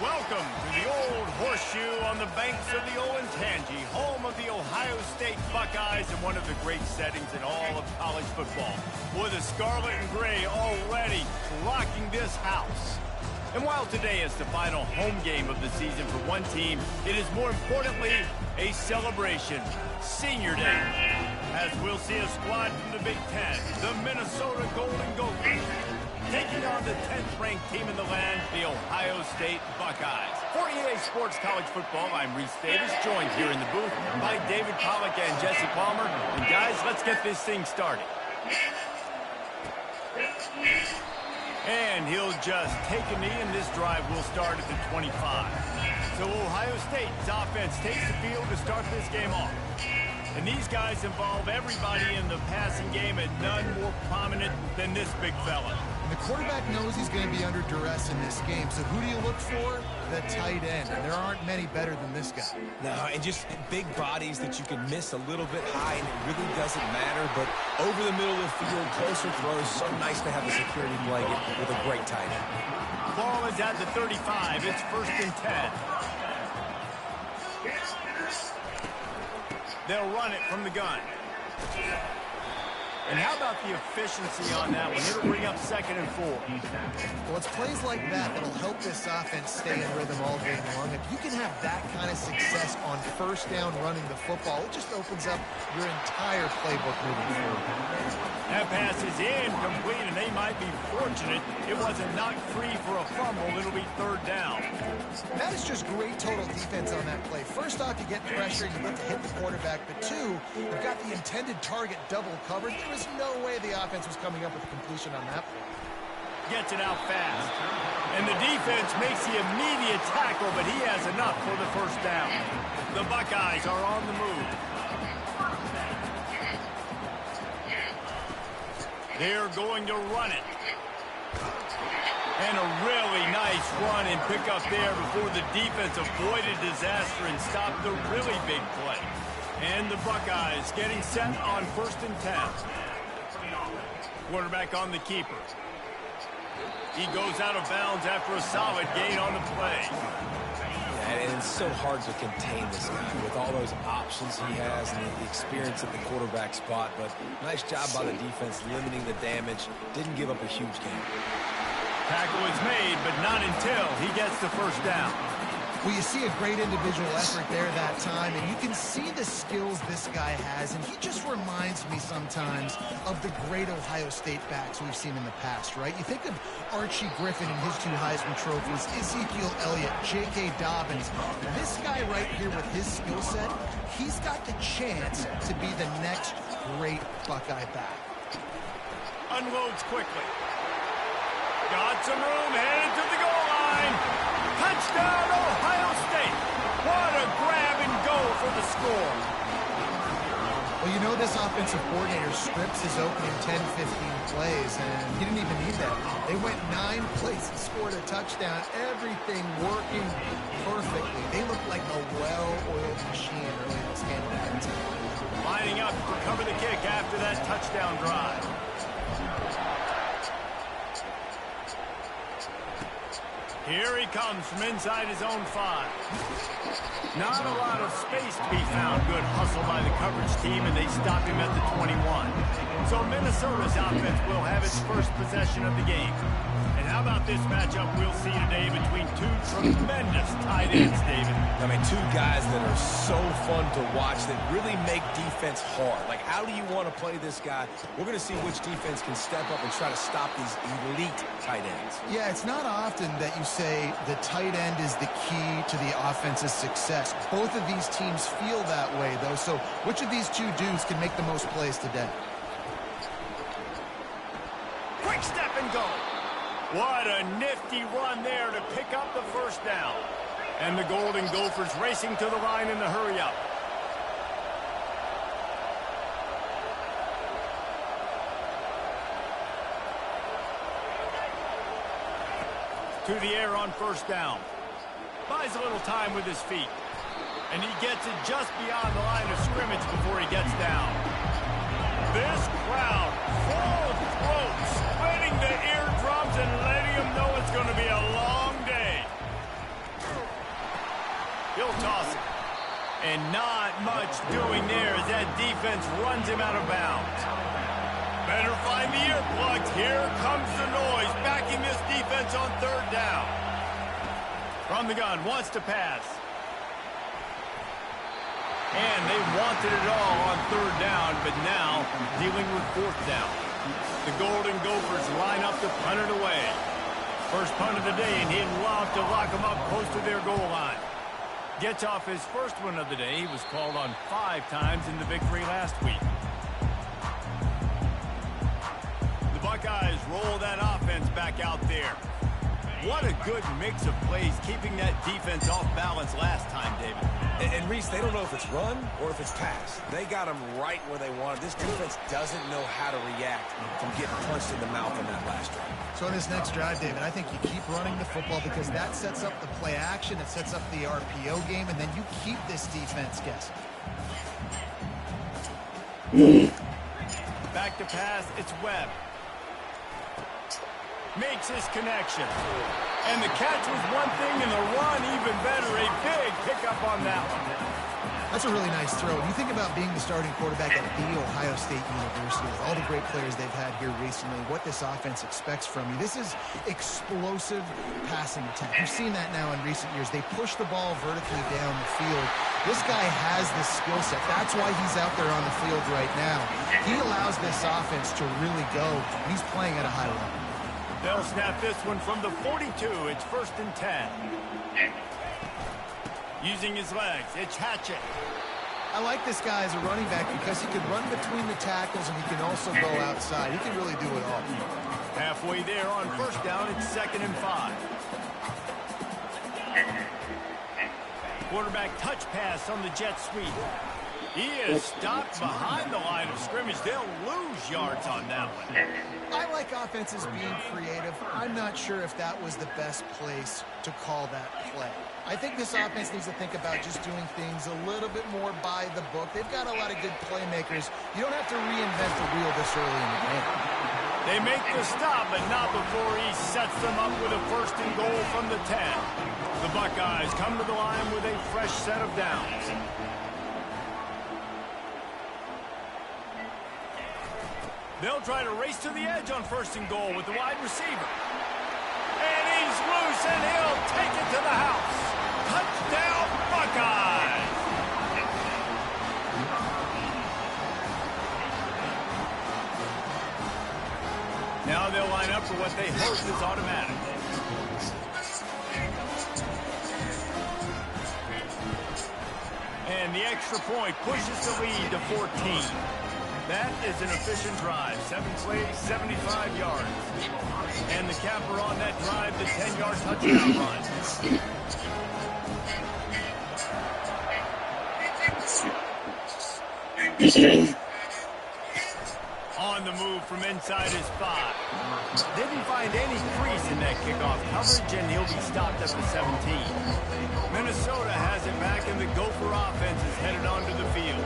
Welcome to the old horseshoe on the banks of the Olentangy, home of the Ohio State Buckeyes and one of the great settings in all of college football. With the scarlet and gray already rocking this house. And while today is the final home game of the season for one team, it is more importantly a celebration, Senior Day, as we'll see a squad from the Big Ten, the Minnesota Golden Gophers, taking on the 10th-ranked team in the land, the Ohio State Buckeyes. For EA Sports College Football, I'm Reese Davis, joined here in the booth by David Pollack and Jesse Palmer. And guys, let's get this thing started. And he'll just take a knee, and this drive will start at the 25. So Ohio State's offense takes the field to start this game off. And these guys involve everybody in the passing game, and none more prominent than this big fella. The quarterback knows he's going to be under duress in this game, so who do you look for? The tight end. And there aren't many better than this guy. No, and just big bodies that you can miss a little bit high, and it really doesn't matter. But over the middle of the field, closer throws, so nice to have a security blanket with a great tight end. Ball is at the 35. It's 1st and 10. They'll run it from the gun. And how about the efficiency on that one? It'll bring up 2nd and 4. Well, it's plays like that that'll help this offense stay in rhythm all game long. If you can have that kind of success on 1st down running the football, it just opens up your entire playbook moving forward. That pass is incomplete, and they might be fortunate it wasn't knocked free for a fumble. It'll be 3rd down. That is just great total defense on that play. First off, you get pressure, you get to hit the quarterback. But 2, you've got the intended target double covered. There was no way the offense was coming up with a completion on that play. Gets it out fast. And the defense makes the immediate tackle, but he has enough for the 1st down. The Buckeyes are on the move. They're going to run it. And a really nice run and pick up there before the defense avoided disaster and stopped the really big play. And the Buckeyes getting set on 1st and 10. Quarterback on the keeper. He goes out of bounds after a solid gain on the play. Yeah, and it's so hard to contain this guy with all those options he has and the experience at the quarterback spot. But nice job by the defense limiting the damage. Didn't give up a huge game. Tackle is made, but not until he gets the 1st down. Well, you see a great individual effort there that time, and you can see the skills this guy has, and he just reminds me sometimes of the great Ohio State backs we've seen in the past, right? You think of Archie Griffin and his 2 Heisman trophies, Ezekiel Elliott, J.K. Dobbins. This guy right here with his skill set, he's got the chance to be the next great Buckeye back. Unloads quickly. Got some room, headed to the goal line. Touchdown, Ohio State. What a grab and go for the score. Well, you know this offensive coordinator scripts his opening 10, 15 plays, and he didn't even need that. They went 9 plays and scored a touchdown. Everything working perfectly. They look like a well-oiled machine early in this game. Lining up to cover the kick after that touchdown drive. Here he comes from inside his own 5. Not a lot of space to be found. Good hustle by the coverage team, and they stop him at the 21. So Minnesota's offense will have its first possession of the game. And how about this matchup we'll see today between two tremendous tight ends, David? I mean, two guys that are so fun to watch that really make defense hard. Like, how do you want to play this guy? We're going to see which defense can step up and try to stop these elite tight ends. Yeah, it's not often that you say the tight end is the key to the offense's success. Both of these teams feel that way, though. So which of these two dudes can make the most plays today? Quick step and go. What a nifty run there to pick up the first down. And the Golden Gophers racing to the line in the hurry-up. To the air on first down. Buys a little time with his feet. And he gets it just beyond the line of scrimmage before he gets down. This crowd, full throat, splitting the eardrums and letting him know it's going to be a long day. He'll toss it. And not much doing there as that defense runs him out of bounds. Better find the earplugs. Here comes the noise, backing this defense on third down. From the gun, wants to pass. And they wanted it all on third down, but now dealing with fourth down. The Golden Gophers line up to punt it away. First punt of the day, and he'd love to lock them up close to their goal line. Gets off his first one of the day. He was called on 5 times in the victory last week. The Buckeyes roll that offense back out there. What a good mix of plays, keeping that defense off balance last time, David. And Reese, they don't know if it's run or if it's pass. They got them right where they want it. This defense doesn't know how to react from getting punched in the mouth on that last drive. So in this next drive, David, I think you keep running the football because that sets up the play action, it sets up the RPO game, and then you keep this defense guessing. Back to pass, it's Webb. Makes his connection. And the catch was one thing, and the run even better. A big pickup on that one. That's a really nice throw. You think about being the starting quarterback at The Ohio State University, with all the great players they've had here recently, what this offense expects from you. This is explosive passing attack. You've seen that now in recent years. They push the ball vertically down the field. This guy has this skill set. That's why he's out there on the field right now. He allows this offense to really go, and he's playing at a high level. They'll snap this one from the 42. It's 1st and 10. Using his legs, it's Hatchett. I like this guy as a running back because he can run between the tackles and he can also go outside. He can really do it all. Halfway there on first down, it's 2nd and 5. Quarterback touch pass on the jet sweep. He is stopped behind the line of scrimmage. They'll lose yards on that one. I like offenses being creative. I'm not sure if that was the best place to call that play. I think this offense needs to think about just doing things a little bit more by the book. They've got a lot of good playmakers. You don't have to reinvent the wheel this early in the game. They make the stop, but not before he sets them up with a 1st and goal from the 10. The Buckeyes come to the line with a fresh set of downs. They'll try to race to the edge on 1st and goal with the wide receiver. And he's loose, and he'll take it to the house. Touchdown, Buckeyes! Now they'll line up for what they hope is automatic. And the extra point pushes the lead to 14. That is an efficient drive. 7 plays, 75 yards. And the capper on that drive, the 10-yard touchdown run. On the move from inside his 5. Didn't find any crease in that kickoff coverage, and he'll be stopped at the 17. Minnesota has it back, and the Gopher offense is headed onto the field.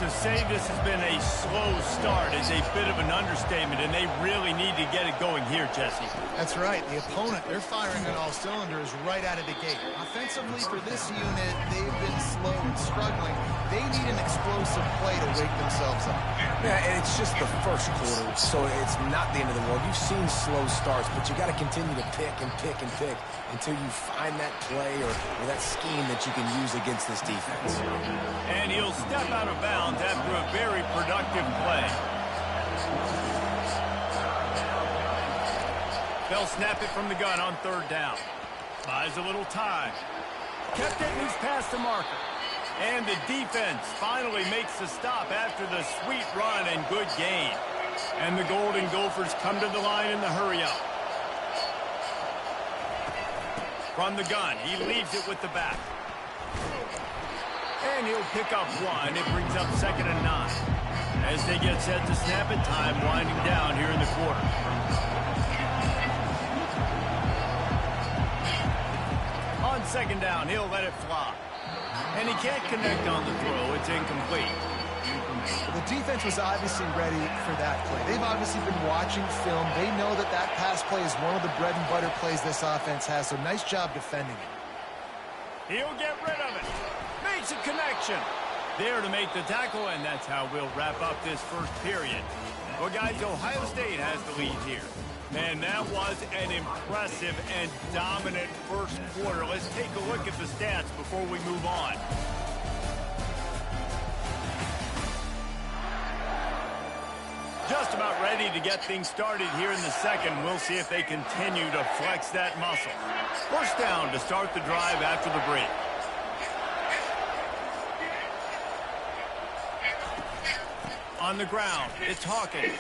To say this has been a slow start is a bit of an understatement, and they really need to get it going here, Jesse. That's right. The opponent, they're firing on all cylinders right out of the gate. Offensively for this unit, they've been slow and struggling. they need an explosive play to wake themselves up. Yeah, and it's just the first quarter, so it's not the end of the world. You've seen slow starts, but you got to continue to pick and pick and pick until you find that play or that scheme that you can use against this defense. And he'll step out of bounds after a very productive play. They'll snap it from the gun on third down. Buys a little time. Kept it and he's past the marker. And the defense finally makes the stop after the sweet run and good gain. And the Golden Gophers come to the line in the hurry-up. From the gun, he leaves it with the back. And he'll pick up one. It brings up 2nd and 9. As they get set to snap it, time winding down here in the quarter. On 2nd down, he'll let it fly. And he can't connect on the throw. It's incomplete. The defense was obviously ready for that play. They've obviously been watching film. They know that that pass play is one of the bread and butter plays this offense has, so nice job defending it. He'll get rid of it. Makes a connection. There to make the tackle, and that's how we'll wrap up this first period. Well, guys, Ohio State has the lead here. Man, that was an impressive and dominant first quarter. Let's take a look at the stats before we move on. Just about ready to get things started here in the second. We'll see if they continue to flex that muscle. First down to start the drive after the break. On the ground, it's Hawkins.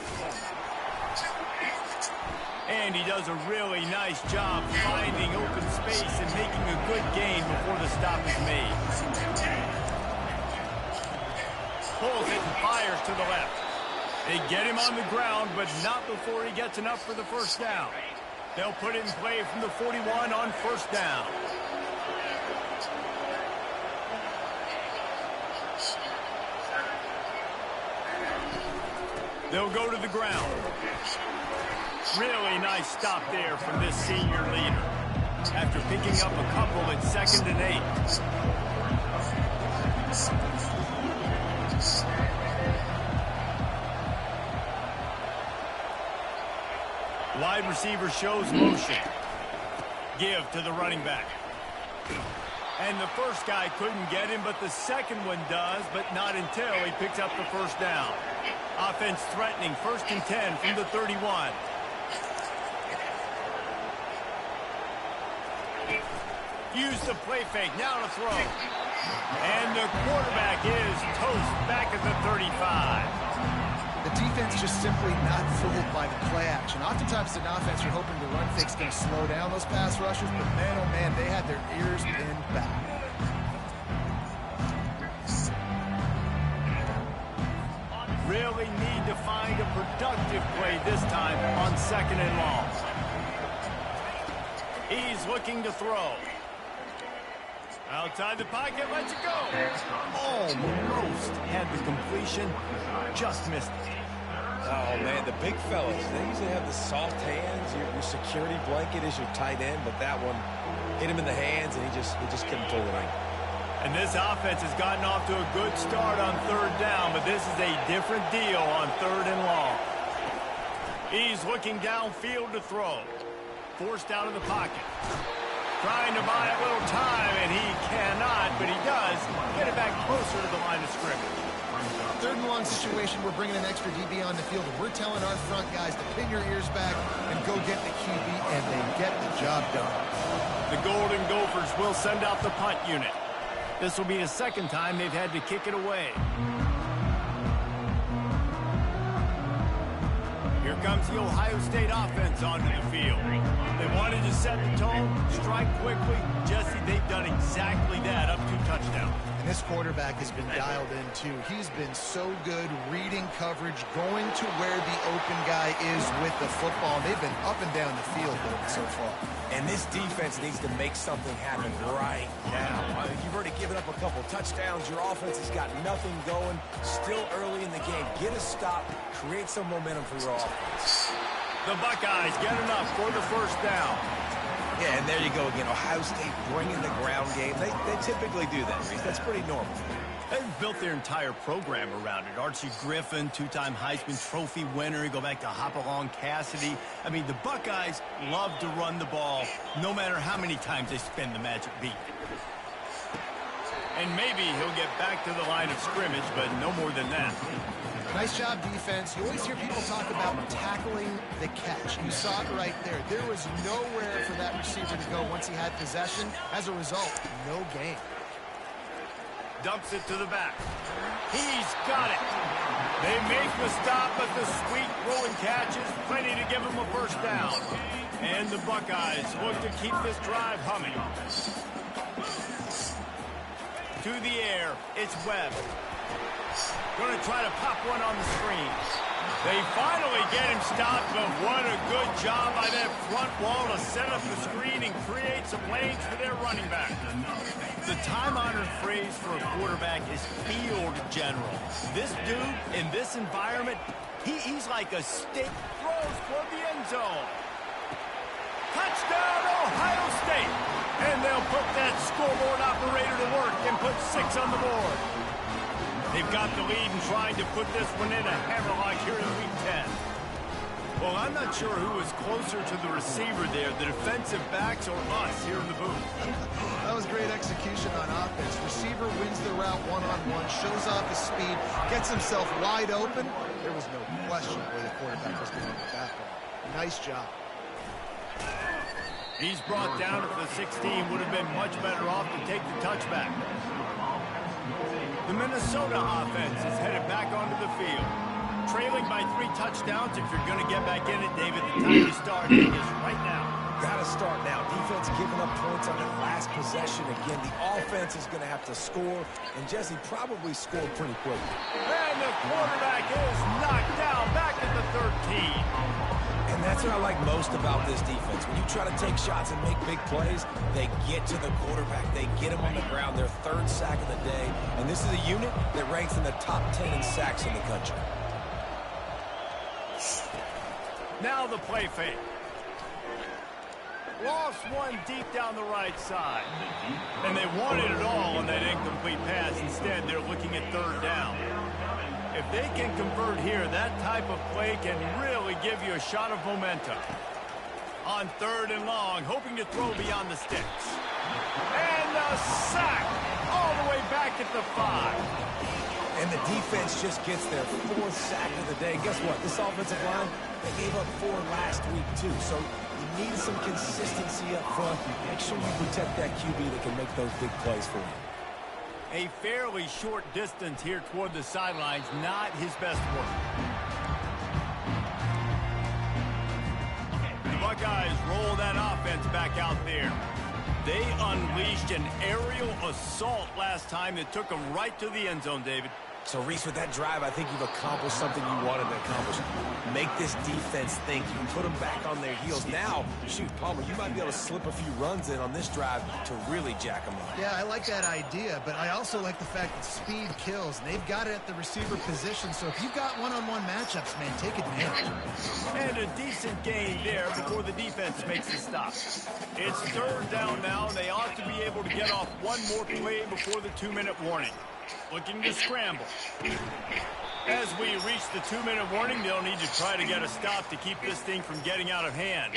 And he does a really nice job finding open space and making a good gain before the stop is made. Pulls it and fires to the left. They get him on the ground, but not before he gets enough for the first down. They'll put it in play from the 41 on first down. They'll go to the ground. Really nice stop there from this senior leader. After picking up a couple at 2nd and 8. Wide receiver shows motion. Give to the running back. And the first guy couldn't get him, but the second one does, but not until he picks up the first down. Offense threatening, 1st and 10 from the 31. Use the play fake, now to throw. And the quarterback is toast back at the 35. The defense just simply not fooled by the play action. Oftentimes, as an offense, you're hoping the run fake's going to slow down those pass rushers, but man, oh man, they had their ears pinned back. Really need to find a productive play this time on 2nd and long. He's looking to throw. Outside the pocket, lets it go. Almost had the completion, just missed it. Oh, man, the big fellas, they usually have the soft hands. Your security blanket is your tight end, but that one hit him in the hands, and he just couldn't pull it in. And this offense has gotten off to a good start on 3rd down, but this is a different deal on 3rd and long. He's looking downfield to throw. Forced out of the pocket. Trying to buy a little time, and he cannot, but he does get it back closer to the line of scrimmage. 3rd and long situation, we're bringing an extra DB on the field, and we're telling our front guys to pin your ears back and go get the QB, and they get the job done. The Golden Gophers will send out the punt unit. This will be the 2nd time they've had to kick it away. Here comes the Ohio State offense onto the field. They wanted to set the tone, strike quickly. Jesse, they've done exactly that, up 2 touchdowns. And this quarterback has been dialed in, too. He's been so good reading coverage, going to where the open guy is with the football. They've been up and down the field so far. And this defense needs to make something happen right now. You've already given up a couple touchdowns. Your offense has got nothing going. Still early in the game. Get a stop. Create some momentum for your offense. The Buckeyes get enough for the first down. Yeah, and there you go again. Ohio State bringing the ground game. They typically do that, Reese. That's pretty normal. And they've built their entire program around it. Archie Griffin, two-time Heisman Trophy winner. You go back to Hopalong Cassidy. I mean, the Buckeyes love to run the ball, no matter how many times they spin the magic beat. And maybe he'll get back to the line of scrimmage, but no more than that. Nice job, defense. You always hear people talk about tackling the catch. You saw it right there. There was nowhere for that receiver to go once he had possession. As a result, no gain. Dumps it to the back. He's got it. They make the stop, but the sweet throwing catch is plenty to give him a first down. And the Buckeyes look to keep this drive humming. To the air, it's Webb. Going to try to pop one on the screen. They finally get him stopped, but what a good job by that front wall to set up the screen and create some lanes for their running back. The time-honored phrase for a quarterback is field general. This dude, in this environment, he's like a stick throws toward the end zone. Touchdown, Ohio State! And they'll put that scoreboard operator to work and put 6 on the board. They've got the lead and trying to put this one in a hammerlock here in Week 10. Well, I'm not sure who was closer to the receiver there, the defensive backs or us here in the booth. That was great execution on offense. Receiver wins the route one-on-one, shows off his speed, gets himself wide open. There was no question where the quarterback was going with that ball. Nice job. He's brought down at the 16. Would have been much better off to take the touchback. The Minnesota offense is headed back onto the field. Trailing by 3 touchdowns. If you're going to get back in it, David, the time to start is right now. Got to start now. Defense giving up points on that last possession. Again, the offense is going to have to score, and Jesse probably scored pretty quickly. And the quarterback is knocked down back at the 13. And that's what I like most about this defense. When you try to take shots and make big plays, they get to the quarterback. They get him on the ground. Their 3rd sack of the day. And this is a unit that ranks in the top 10 in sacks in the country. Now the play fake. Lost one deep down the right side. And they wanted it all on that incomplete pass. Instead, they're looking at 3rd down. If they can convert here, that type of play can really give you a shot of momentum. On 3rd and long, hoping to throw beyond the sticks. And a sack all the way back at the 5. And the defense just gets their 4th sack of the day. Guess what? This offensive line, they gave up 4 last week, too. So you need some consistency up front. Make sure you protect that QB that can make those big plays for you. A fairly short distance here toward the sidelines, not his best work. The Buckeyes roll that offense back out there. They unleashed an aerial assault last time that took them right to the end zone, David. So, Reese, with that drive, I think you've accomplished something you wanted to accomplish. Make this defense think. You can put them back on their heels. Now, shoot, Palmer, you might be able to slip a few runs in on this drive to really jack them up. Yeah, I like that idea, but I also like the fact that speed kills. And they've got it at the receiver position, so if you've got one-on-one matchups, man, take advantage. And a decent gain there before the defense makes the stop. It's 3rd down now, and they ought to be able to get off one more play before the 2-minute warning. Looking to scramble. As we reach the 2-minute warning, they'll need to try to get a stop to keep this thing from getting out of hand.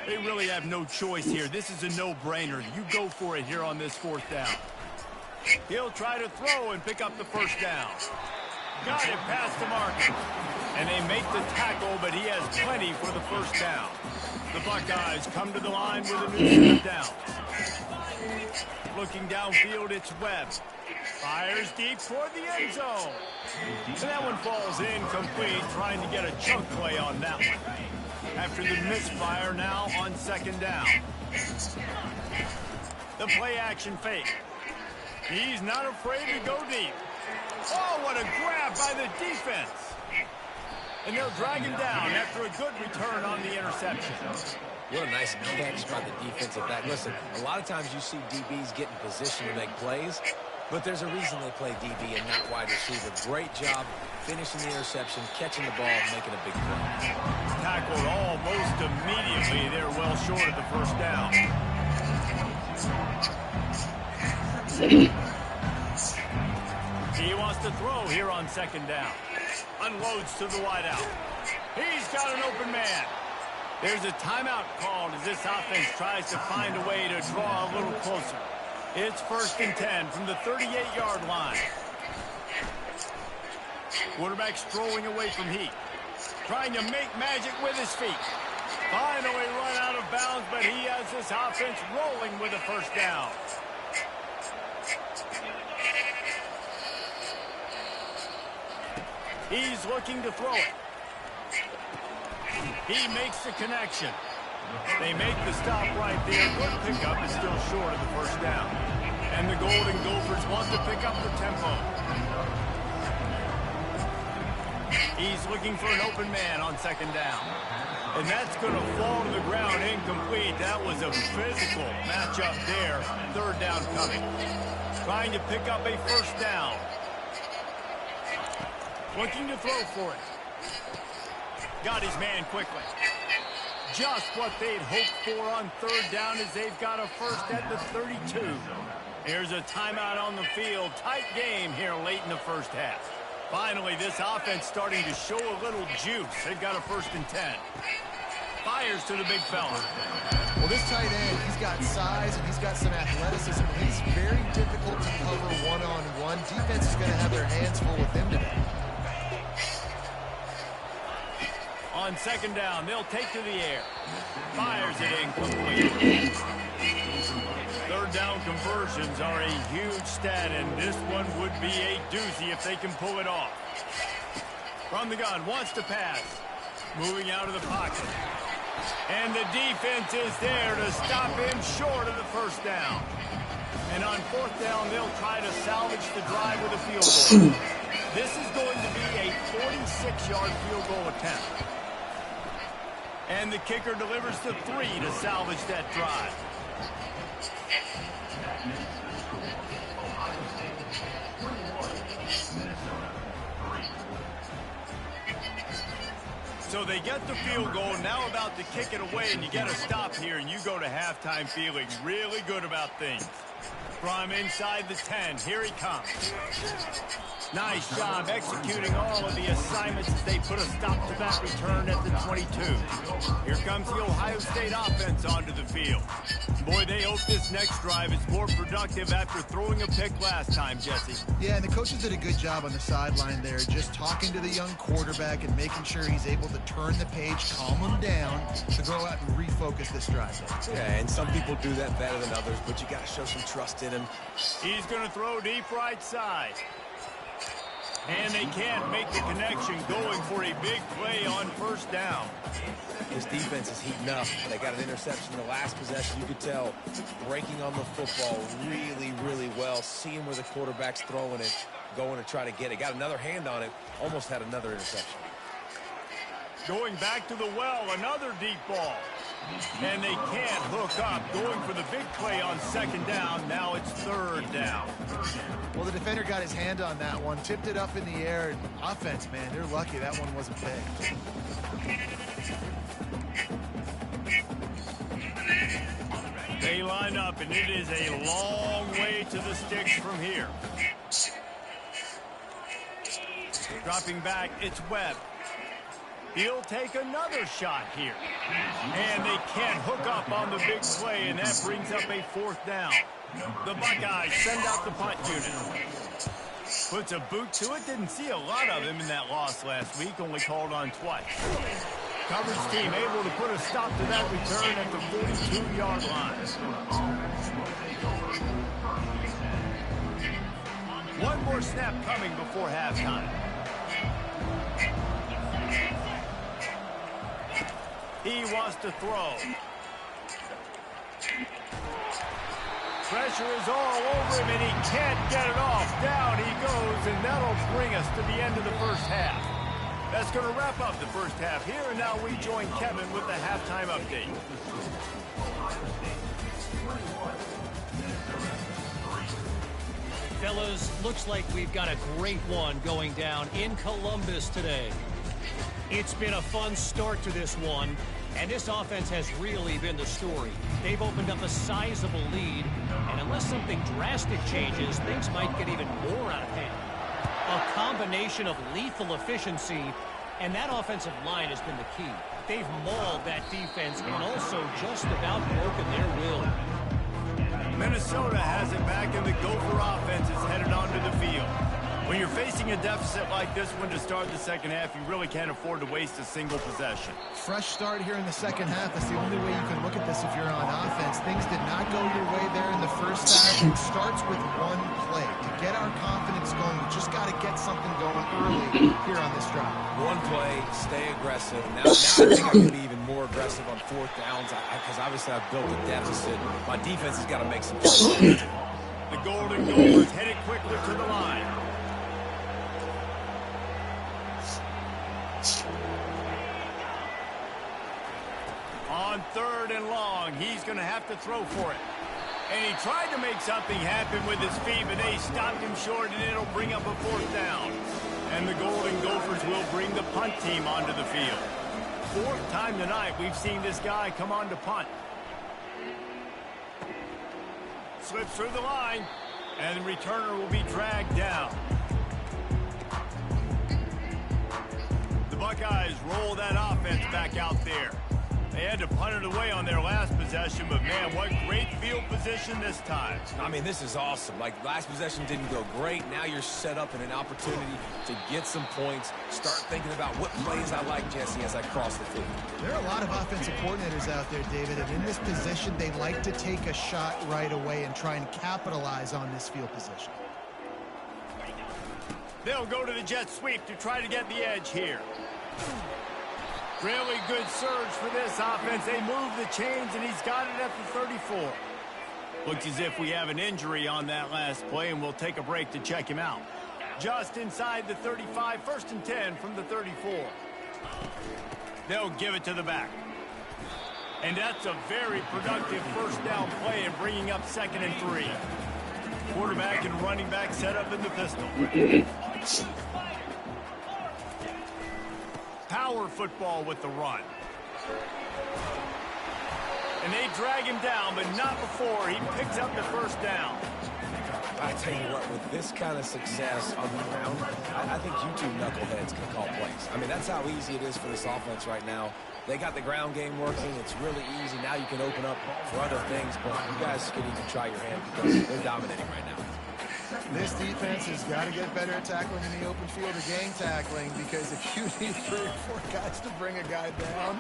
They really have no choice here. This is a no-brainer. You go for it here on this 4th down. He'll try to throw and pick up the 1st down. Got it past the marker. And they make the tackle, but he has plenty for the 1st down. The Buckeyes come to the line with a new set down. Looking downfield, it's Webb. Fires deep toward the end zone. And that one falls incomplete, trying to get a chunk play on that one. After the misfire, now on 2nd down. The play action fake. He's not afraid to go deep. Oh, what a grab by the defense. And they'll drag him down after a good return on the interception. What a nice catch by the defensive back. Listen, a lot of times you see DBs get in position to make plays, but there's a reason they play DB and not wide receiver. Great job finishing the interception, catching the ball, and making a big play. Tackled almost immediately. They're well short of the 1st down. He wants to throw here on second down. Unloads to the wideout. He's got an open man. There's a timeout called as this offense tries to find a way to draw a little closer. It's 1st and 10 from the 38-yard line. Quarterback's throwing away from Heat. Trying to make magic with his feet. Finally run out of bounds, but he has this offense rolling with a first down. He's looking to throw it. He makes the connection. They make the stop right there. Good pickup is still short of the first down. And the Golden Gophers want to pick up the tempo. He's looking for an open man on second down. And that's going to fall to the ground incomplete. That was a physical matchup there. Third down coming. Trying to pick up a first down. Looking to throw for it. Got his man quickly. Just what they'd hoped for on third down as they've got a first at the 32. Here's a timeout on the field. Tight game here late in the first half. Finally, this offense starting to show a little juice. They've got a 1st and 10. Fires to the big fella. Well, this tight end, he's got size and he's got some athleticism. He's very difficult to cover one-on-one. Defense is going to have their hands full with him today. On second down, they'll take to the air. Fires it incomplete. Third down conversions are a huge stat, and this one would be a doozy if they can pull it off. From the gun, wants to pass. Moving out of the pocket. And the defense is there to stop him short of the first down. And on 4th down, they'll try to salvage the drive with a field goal. This is going to be a 46-yard field goal attempt. And the kicker delivers the 3 to salvage that drive. So they get the field goal, now about to kick it away, and you get a stop here, and you go to halftime feeling really good about things. From inside the 10, here he comes. Nice job executing all of the assignments as they put a stop to that return at the 22. Here comes the Ohio State offense onto the field. Boy, they hope this next drive is more productive after throwing a pick last time, Jesse. Yeah, and the coaches did a good job on the sideline there, just talking to the young quarterback and making sure he's able to turn the page, calm him down, to go out and refocus this drive. Yeah, and some people do that better than others, but you got to show some trust in him. He's going to throw deep right side. And they can't make the connection, going for a big play on first down. This defense is heating up. They got an interception the last possession. You could tell breaking on the football really, really well. Seeing where the quarterback's throwing it, going to try to get it. Got another hand on it. Almost had another interception. Going back to the well, another deep ball. And they can't hook up. Going for the big play on second down. Now it's third down. Well, the defender got his hand on that one, tipped it up in the air. And offense, man, they're lucky that one wasn't big. They line up, and it is a long way to the sticks from here. Dropping back, it's Webb. He'll take another shot here. And they can't hook up on the big play, and that brings up a 4th down. The Buckeyes send out the punt unit. Puts a boot to it. Didn't see a lot of him in that loss last week, only called on twice. Coverage team able to put a stop to that return at the 42-yard line. One more snap coming before halftime. He wants to throw. Pressure is all over him, and he can't get it off. Down he goes, and that'll bring us to the end of the first half. That's going to wrap up the first half here, and now we join Kevin with the halftime update. Fellas, looks like we've got a great one going down in Columbus today. It's been a fun start to this one, and this offense has really been the story. They've opened up a sizable lead, and unless something drastic changes, things might get even more out of hand. A combination of lethal efficiency, and that offensive line has been the key. They've mauled that defense and also just about broken their will. Minnesota has it back, and the Gopher offense is headed onto the field. When you're facing a deficit like this one to start the second half, you really can't afford to waste a single possession. Fresh start here in the second half. That's the only way you can look at this if you're on offense. Things did not go your way there in the first half. It starts with one play. To get our confidence going, we just got to get something going early here on this drive. One play, stay aggressive. Now I think I can be even more aggressive on fourth downs because obviously I've built a deficit. My defense has got to make some plays. The Golden Gophers headed quickly to the line. On 3rd and long, he's going to have to throw for it. And he tried to make something happen with his feet, but they stopped him short, and it'll bring up a 4th down. And the Golden Gophers will bring the punt team onto the field. 4th time tonight we've seen this guy come on to punt. Slips through the line, and the returner will be dragged down. The Buckeyes roll that offense back out there. They had to punt it away on their last possession, but man, what great field position this time. I mean, this is awesome. Like, last possession didn't go great. Now you're set up in an opportunity to get some points. Start thinking about what plays I like, Jesse, as I cross the field. There are a lot of offensive coordinators out there, David, and in this position, they like to take a shot right away and try and capitalize on this field position. They'll go to the jet sweep to try to get the edge here. Really good surge for this offense. They move the chains, and he's got it at the 34. Looks as if we have an injury on that last play, and we'll take a break to check him out. Just inside the 35, 1st and 10 from the 34. They'll give it to the back. And that's a very productive 1st down play and bringing up 2nd and 3. Quarterback and running back set up in the pistol. Power football with the run. And they drag him down, but not before he picks up the 1st down. I tell you what, with this kind of success on the ground, I think you two knuckleheads can call plays. I mean, that's how easy it is for this offense right now. They got the ground game working. It's really easy. Now you can open up for other things, but you guys can even try your hand because they're dominating right now. This defense has got to get better at tackling in the open field or gang tackling, because if you need 3 or 4 guys to bring a guy down,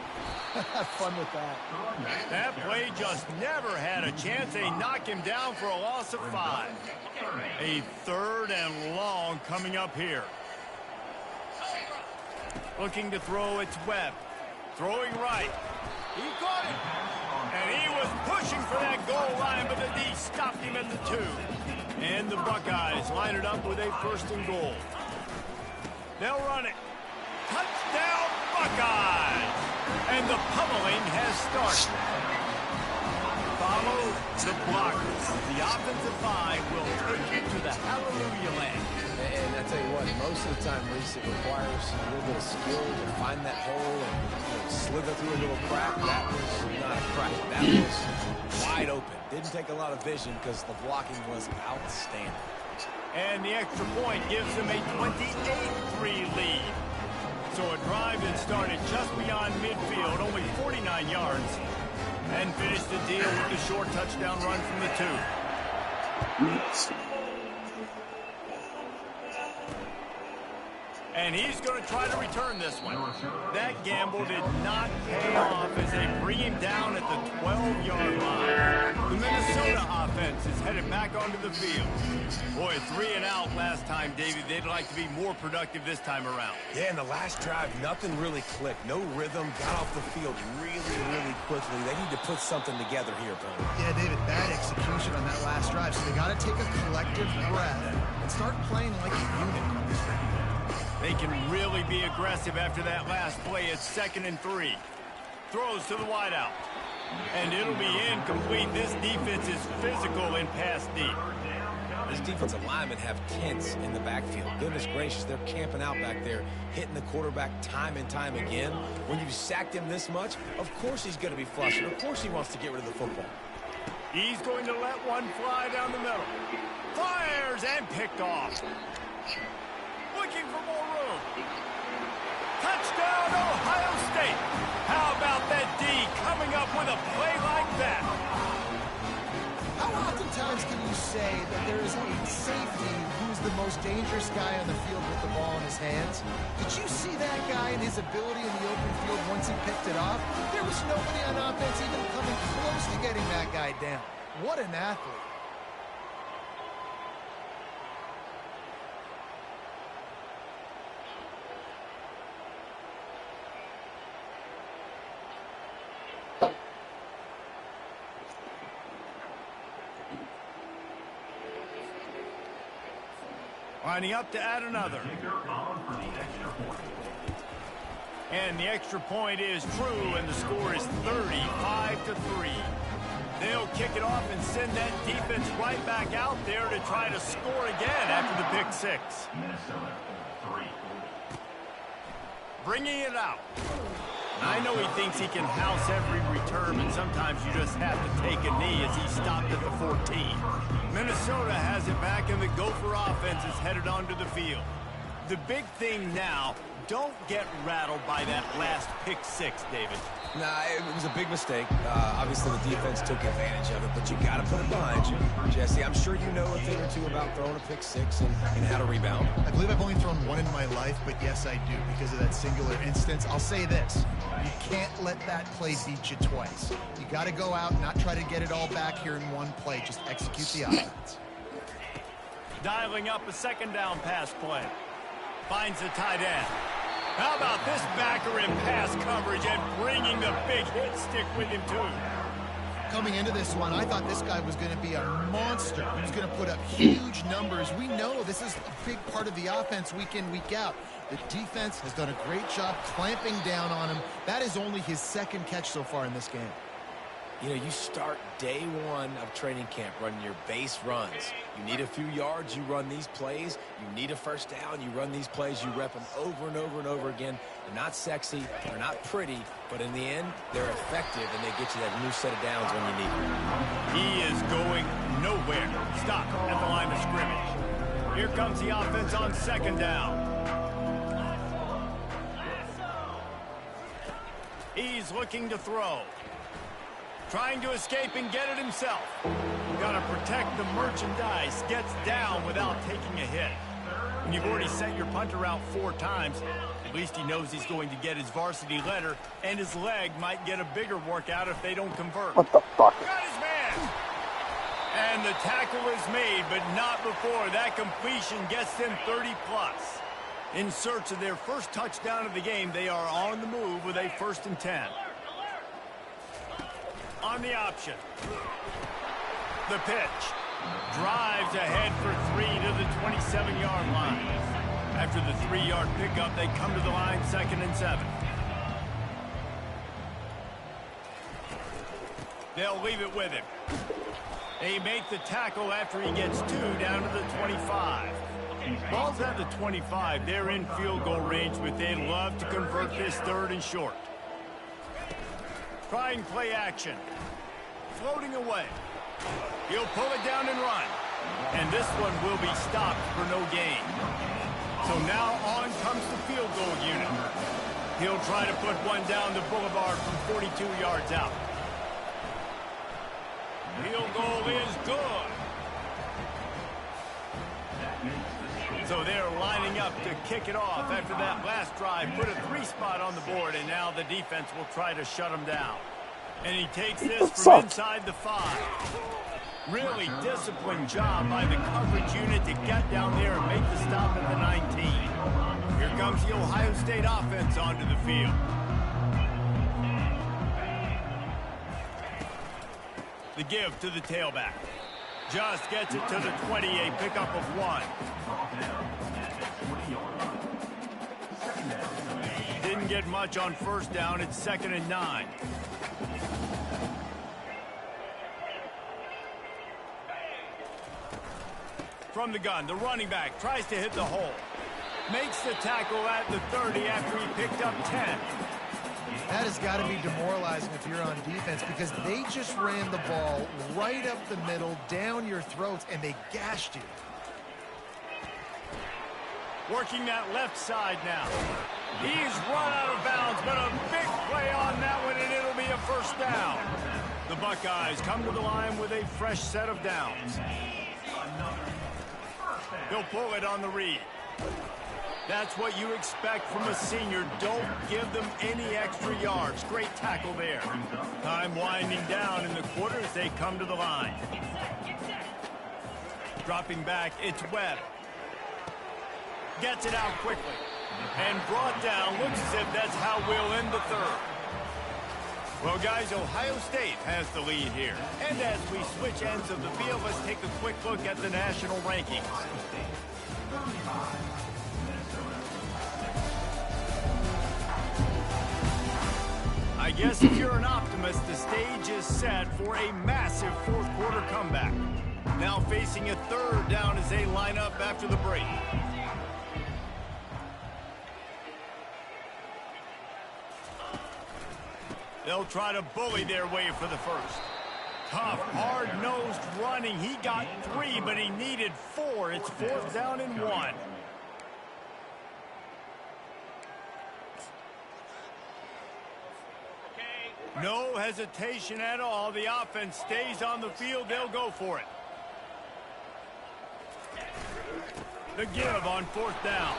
have fun with that. That play just never had a chance. They knock him down for a loss of 5. A 3rd and long coming up here. Looking to throw, it's Webb. Throwing right. He caught it. And he was pushing for that goal line, but the D stopped him at the 2. And the Buckeyes line it up with a 1st and goal. They'll run it. Touchdown, Buckeyes! And the pummeling has started. Follow the blockers. The offensive line will take you to the hallelujah land. And I tell you what, most of the time, Reese, it requires a little bit of skill to find that hole and slither through a little crack. That was not a crack. That was wide open. Didn't take a lot of vision because the blocking was outstanding. And the extra point gives them a 28-3 lead. So a drive that started just beyond midfield, only 49 yards, and finished the deal with the short touchdown run from the 2. And he's going to try to return this one. That gamble did not pay off as they bring him down at the 12-yard line. The Minnesota offense is headed back onto the field. Boy, 3 and out last time, Davey. They'd like to be more productive this time around. Yeah, in the last drive, nothing really clicked. No rhythm. Got off the field really quickly. They need to put something together here, Tony. Yeah, David, bad execution on that last drive. So they got to take a collective breath and start playing like a unit. They can really be aggressive after that last play. It's 2nd and 3. Throws to the wideout. And it'll be incomplete. This defense is physical in pass deep. This defensive linemen have tents in the backfield. Goodness gracious, they're camping out back there, hitting the quarterback time and time again. When you've sacked him this much, of course he's going to be flushing. Of course he wants to get rid of the football. He's going to let one fly down the middle. Fires and picked off. looking for more room. Touchdown, Ohio State. How about that D coming up with a play like that? How oftentimes can you say that there is a safety who's the most dangerous guy on the field with the ball in his hands? Did you see that guy and his ability in the open field once he picked it off? There was nobody on offense even coming close to getting that guy down. What an athlete. Lining up to add another. And the extra point is true, and the score is 35-3. They'll kick it off and send that defense right back out there to try to score again after the pick six. Bringing it out. I know he thinks he can house every return, but sometimes you just have to take a knee as he stopped at the 14. Minnesota has it back, and the Gopher offense is headed onto the field. The big thing now, don't get rattled by that last pick six, David. Nah, it was a big mistake. Obviously, the defense took advantage of it, but you got to put it behind you. Jesse, I'm sure you know a thing or two about throwing a pick six and how to rebound. I believe I've only thrown one in my life, but yes, I do, because of that singular instance. I'll say this. You can't let that play beat you twice. You got to go out and not try to get it all back here in one play. Just execute the offense. Dialing up a second down pass play. Finds the tight end. How about this backer in pass coverage and bringing the big hit stick with him, too? Coming into this one, I thought this guy was going to be a monster. He was going to put up huge numbers. We know this is a big part of the offense week in, week out. The defense has done a great job clamping down on him. That is only his second catch so far in this game. You know, you start day one of training camp running your base runs. You need a few yards, you run these plays. You need a first down, you run these plays. You rep them over and over and over again. They're not sexy, they're not pretty, but in the end, they're effective, and they get you that new set of downs when you need them. He is going nowhere. Stop at the line of scrimmage. Here comes the offense on second down. He's looking to throw. Trying to escape and get it himself. Got to protect the merchandise. Gets down without taking a hit. When you've already sent your punter out 4 times, at least he knows he's going to get his varsity letter, and his leg might get a bigger workout if they don't convert. What the fuck? Got his man! And the tackle is made, but not before that completion gets them 30+. In search of their first touchdown of the game, they are on the move with a 1st and 10. On the option. The pitch. Drives ahead for 3 to the 27-yard line. After the 3-yard pickup, they come to the line 2nd and 7. They'll leave it with him. They make the tackle after he gets 2 down to the 25. Ball's at the 25. They're in field goal range, but they'd love to convert this 3rd and short. Trying play action. Floating away. He'll pull it down and run. And this one will be stopped for no gain. So now on comes the field goal unit. He'll try to put one down the boulevard from 42 yards out. Field goal is good. So they're lining up to kick it off after that last drive. Put a 3 spot on the board, and now the defense will try to shut him down. And he takes this from inside the 5. Really disciplined job by the coverage unit to get down there and make the stop at the 19. Here comes the Ohio State offense onto the field. The give to the tailback. Just gets it to the 20, a pickup of 1. Didn't get much on first down. It's 2nd and 9. From the gun, the running back tries to hit the hole. Makes the tackle at the 30 after he picked up 10. That has got to be demoralizing if you're on defense, because they just ran the ball right up the middle, down your throats, and they gashed you. Working that left side now. He's run out of bounds, but a big play on that one, and it'll be a first down. The Buckeyes come to the line with a fresh set of downs. He'll pull it on the read. That's what you expect from a senior. Don't give them any extra yards. Great tackle there. Time winding down in the quarter as they come to the line. Dropping back, it's Webb. Gets it out quickly. And brought down. Looks as if that's how we'll end the third. Well, guys, Ohio State has the lead here. And as we switch ends of the field, let's take a quick look at the national rankings. I guess if you're an optimist, the stage is set for a massive fourth quarter comeback. Now facing a third down as they line up after the break. They'll try to bully their way for the first. Tough, hard-nosed running. He got 3, but he needed 4. It's 4th down and 1. No hesitation at all. The offense stays on the field. They'll go for it. The give on 4th down.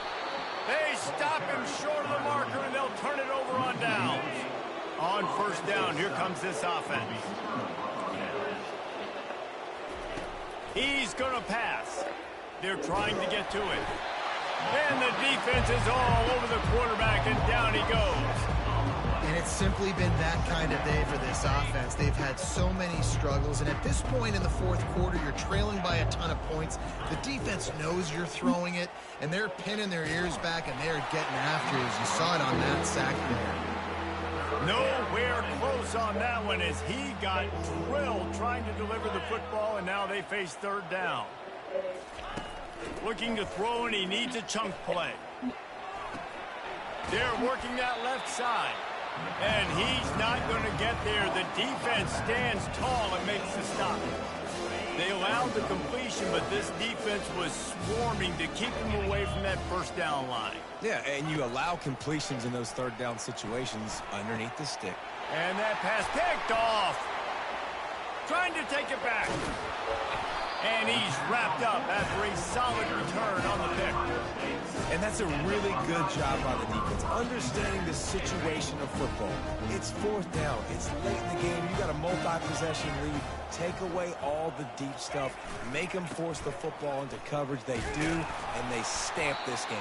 They stop him short of the marker, and they'll turn it over on downs. On 1st down, here comes this offense. He's going to pass. They're trying to get to it. And the defense is all over the quarterback, and down he goes. And it's simply been that kind of day for this offense. They've had so many struggles, and at this point in the fourth quarter, you're trailing by a ton of points. The defense knows you're throwing it, and they're pinning their ears back, and they're getting after it, as you saw it on that sack there. Nowhere close on that one as he got drilled trying to deliver the football, and now they face 3rd down. Looking to throw, and he needs a chunk play. They're working that left side. And he's not going to get there. The defense stands tall and makes the stop. They allowed the completion, but this defense was swarming to keep them away from that 1st down line. Yeah, and you allow completions in those 3rd down situations underneath the stick. And that pass picked off. Trying to take it back. And he's wrapped up after a solid return on the pick. And that's a really good job by the defense, understanding the situation of football. It's 4th down. It's late in the game. You got a multi-possession lead. Take away all the deep stuff. Make them force the football into coverage. They do, and they stamp this game.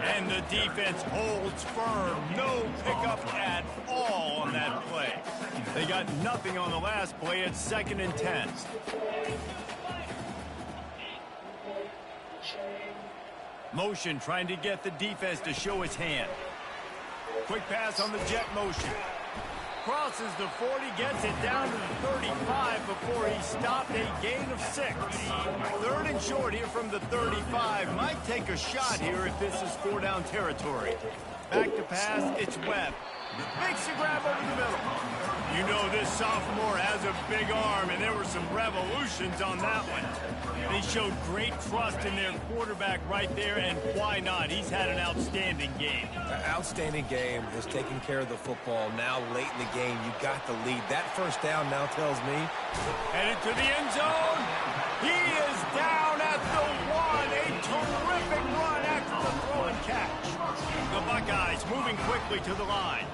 And the defense holds firm. No pickup at all on that play. They got nothing on the last play. It's 2nd and 10. Motion trying to get the defense to show its hand. Quick pass on the jet motion. Crosses the 40, gets it down to the 35 before he stopped, a gain of 6. 3rd and short here from the 35. Might take a shot here if this is 4-down territory. Back to pass, it's Webb. Makes the grab over the middle. You know this sophomore has a big arm, and there were some revolutions on that one. They showed great trust in their quarterback right there, and why not? He's had an outstanding game. Outstanding game, is taking care of the football. Now late in the game, you got the lead. That 1st down now tells me. Headed to the end zone. He is down at the 1. A terrific run after the throw and catch. The Buckeyes moving quickly to the line.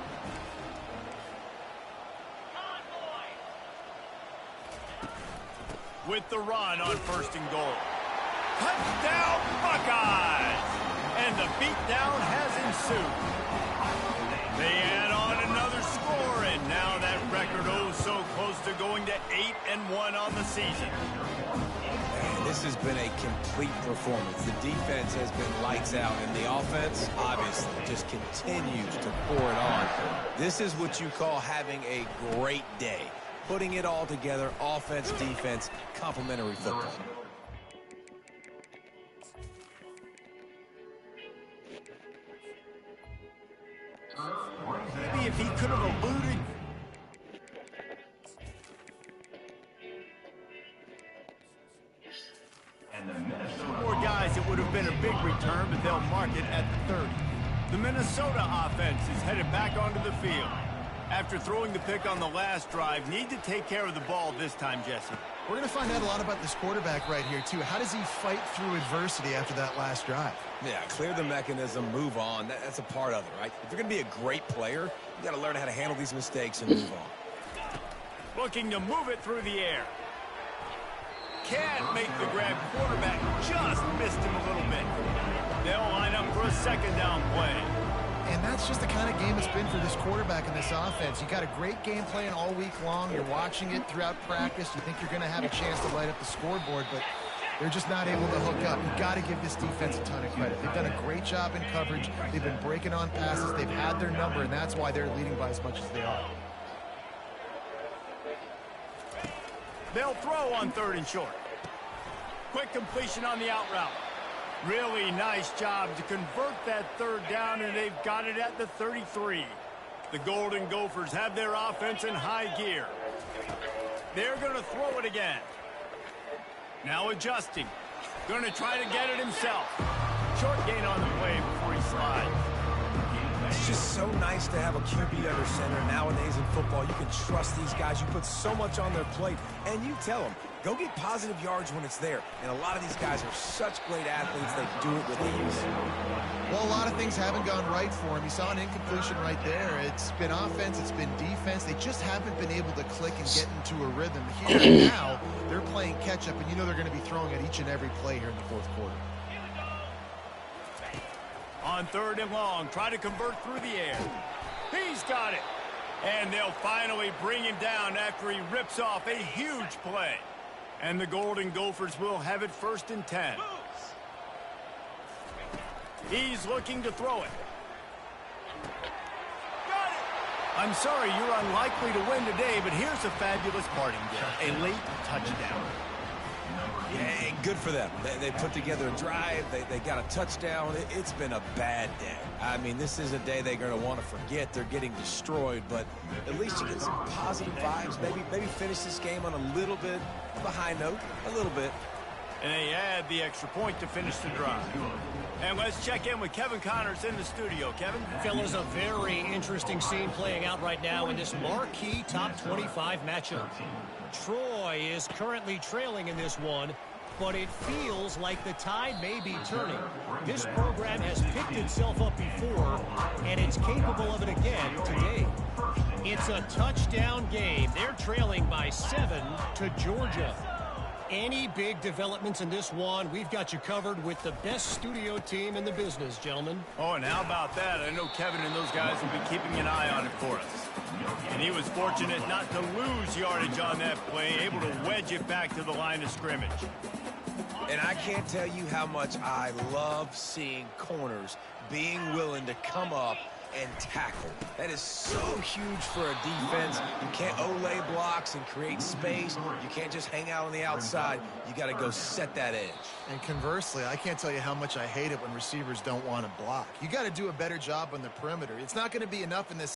With the run on 1st and goal. Touchdown, Buckeyes! And the beatdown has ensued. They add on another score, and now that record so close to going to 8-1 on the season. And this has been a complete performance. The defense has been lights out, and the offense, obviously, just continues to pour it on. This is what you call having a great day. Putting it all together, offense, defense, complementary football. Maybe if he could have eluded. Four guys, it would have been a big return, but they'll Minnesota offense is headed back onto the field. After throwing the pick on the last drive, need to take care of the ball this time, Jesse. We're going to find out a lot about this quarterback right here, too. How does he fight through adversity after that last drive? Yeah, clear the mechanism, move on. That's a part of it, right? If you're going to be a great player, you got to learn how to handle these mistakes and move on. Looking to move it through the air. Can't make the grab. Quarterback just missed him a little bit. They'll line up for a second down play. And that's just the kind of game it's been for this quarterback in this offense. You got a great game plan all week long. You're watching it throughout practice. You think you're going to have a chance to light up the scoreboard, but they're just not able to hook up. You've got to give this defense a ton of credit. They've done a great job in coverage. They've been breaking on passes. They've had their number, and that's why they're leading by as much as they are. They'll throw on 3rd and short. Quick completion on the out route. Really nice job to convert that 3rd down, and they've got it at the 33. The Golden Gophers have their offense in high gear. They're going to throw it again. Now adjusting. Going to try to get it himself. Short gain on the play before he slides. It's just so nice to have a QB under center. Nowadays in football, you can trust these guys. You put so much on their plate, and you tell them, go get positive yards when it's there. And a lot of these guys are such great athletes, they do it with ease. Well, a lot of things haven't gone right for him. You saw an incompletion right there. It's been offense, it's been defense. They just haven't been able to click and get into a rhythm. Here and now, they're playing catch-up, and you know they're going to be throwing at each and every play here in the 4th quarter. On 3rd and long, try to convert through the air. He's got it. And they'll finally bring him down after he rips off a huge play. And the Golden Gophers will have it 1st and 10. He's looking to throw it. Got it! I'm sorry you're unlikely to win today, but here's a fabulous parting gift. A late touchdown. Yeah, good for them. They put together a drive. They got a touchdown. It's been a bad day. I mean, this is a day they're going to want to forget. They're getting destroyed, but at least you get some positive vibes. Maybe finish this game on a little bit of a high note, a little bit. And they add the extra point to finish the drive. And let's check in with Kevin Connors in the studio. Kevin? Fellas, a very interesting scene playing out right now in this marquee top 25 matchup. Troy is currently trailing in this one, but it feels like the tide may be turning. This program has picked itself up before, and it's capable of it again today. It's a touchdown game. They're trailing by 7 to Georgia. Any big developments in this one, we've got you covered with the best studio team in the business, gentlemen. Oh, and how about that? I know Kevin and those guys will be keeping an eye on it for us. And he was fortunate not to lose yardage on that play, able to wedge it back to the line of scrimmage. And I can't tell you how much I love seeing corners being willing to come up and tackle. That is so huge for a defense. You can't Olay blocks and create space. You can't just hang out on the outside. You got to go set that edge. And conversely, I can't tell you how much I hate it when receivers don't want to block. You got to do a better job on the perimeter. It's not going to be enough in this